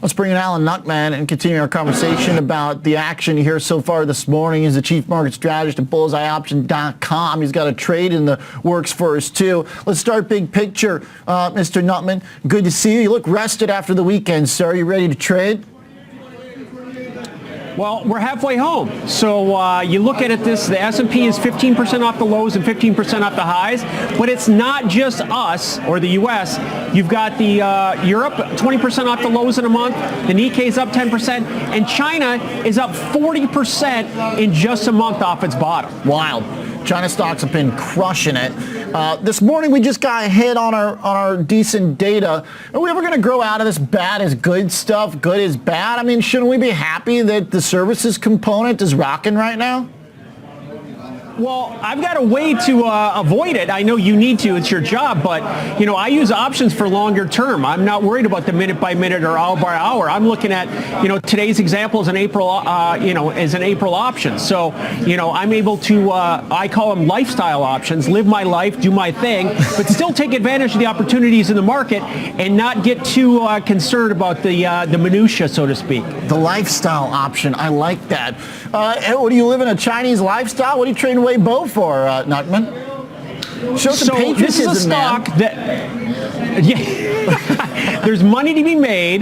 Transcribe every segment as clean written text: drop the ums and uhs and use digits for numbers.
Let's bring in Alan Nuckman and continue our conversation about the action here so far this morning. He's the chief market strategist at bullseyeoption.com. He's got a trade in the works for us too. Let's start big picture. Mr. Nuckman, good to see you. You look rested after the weekend, sir. You ready to trade? Well, we're halfway home. So you look at it, the S&P is 15% off the lows and 15% off the highs. But it's not just us or the U.S. You've got the Europe 20% off the lows in a month. The Nikkei is up 10%. And China is up 40% in just a month off its bottom. Wild. China stocks have been crushing it. This morning we just got hit on our decent data. Are we ever going to grow out of this bad is good stuff? Good is bad? I mean, shouldn't we be happy that the services component is rocking right now? Well, I've got a way to avoid it. I know you need to. It's your job. But, I use options for longer term. I'm not worried about the minute by minute or hour by hour. I'm looking at, today's example is an April, is an April option. So, I'm able to, I call them lifestyle options, live my life, do my thing, but still take advantage of the opportunities in the market and not get too concerned about the minutia, so to speak. The lifestyle option. I like that. What do you live in a Chinese lifestyle? What are you trading Webio for, Nuckman? Show some patriotism, this is a stock that, there's money to be made.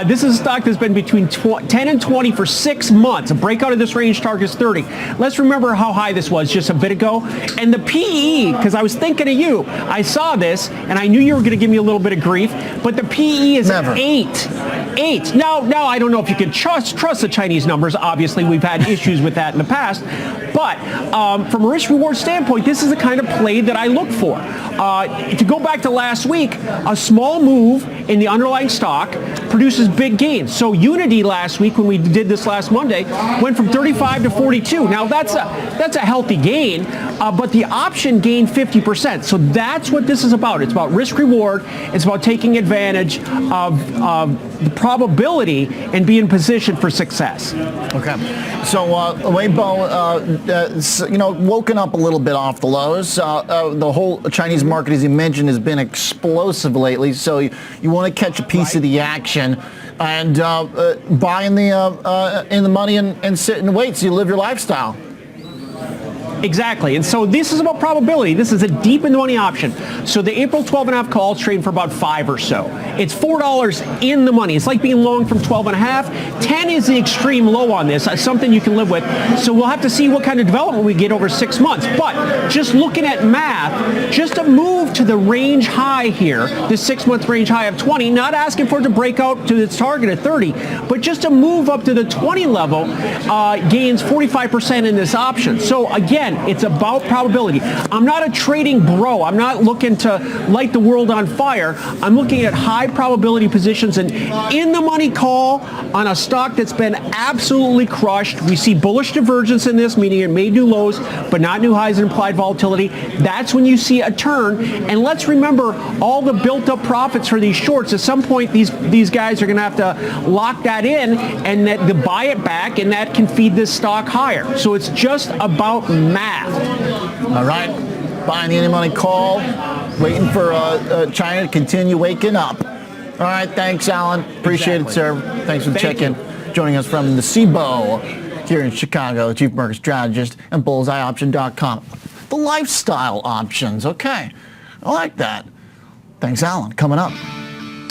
This is a stock that's been between 10 and 20 for 6 months. A breakout of this range target is 30. Let's remember how high this was just a bit ago. And the PE, because I was thinking of you, I saw this and I knew you were going to give me a little bit of grief, but the PE is Never. 8. Now I don't know if you can trust the Chinese numbers. Obviously, we've had issues with that in the past. But from a risk-reward standpoint, this is the kind of play that I look for. To go back to last week, a small move in the underlying stock produces big gains. So Unity last week, when we did this last Monday, went from 35 to 42. Now that's a healthy gain, but the option gained 50%. So that's what this is about. It's about risk-reward. It's about taking advantage of the probability and being positioned for success. Okay. So Webio, woken up a little bit off the lows. The whole Chinese market, as you mentioned, has been explosive lately. So you want to catch a piece of the action and buy in the money and sit and wait so you live your lifestyle. Exactly. And so this is about probability. This is a deep in the money option. So the April 12.5 call is trading for about 5 or so. It's $4 in the money. It's like being long from 12.5. 10 is the extreme low on this. Something you can live with. So we'll have to see what kind of development we get over 6 months. But just looking at math, just a move to the range high here, the 6-month range high of 20, not asking for it to break out to its target of 30, but just a move up to the 20 level gains 45% in this option. So again, it's about probability. I'm not a trading bro. I'm not looking to light the world on fire. I'm looking at high probability positions and in the money call on a stock that's been absolutely crushed. We see bullish divergence in this, meaning it made new lows, but not new highs and implied volatility. That's when you see a turn. And let's remember all the built up profits for these shorts. At some point, these guys are going to have to lock that in and to buy it back, and that can feed this stock higher. So it's just about math. All right. Buying the money call, waiting for China to continue waking up. All right. Thanks, Alan. Appreciate it, sir. Thanks for the check-in. Joining us from the CBO here in Chicago, the chief market strategist and bullseyeoption.com. The lifestyle options. Okay. I like that. Thanks, Alan. Coming up.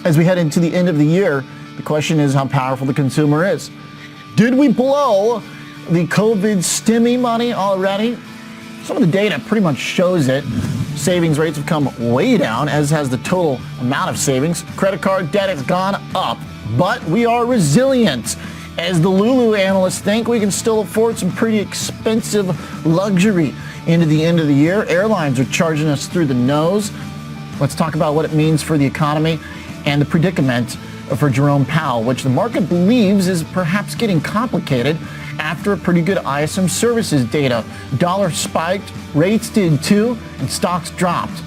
As we head into the end of the year, the question is how powerful the consumer is. Did we blow the COVID stimmy money already? Some of the data pretty much shows it. Savings rates have come way down, as has the total amount of savings. Credit card debt has gone up, but we are resilient. As the Lulu analysts think, we can still afford some pretty expensive luxury into the end of the year. Airlines are charging us through the nose. Let's talk about what it means for the economy and the predicament for Jerome Powell, which the market believes is perhaps getting complicated after a pretty good ISM services data. Dollar spiked, rates did too, and stocks dropped.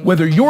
Whether you're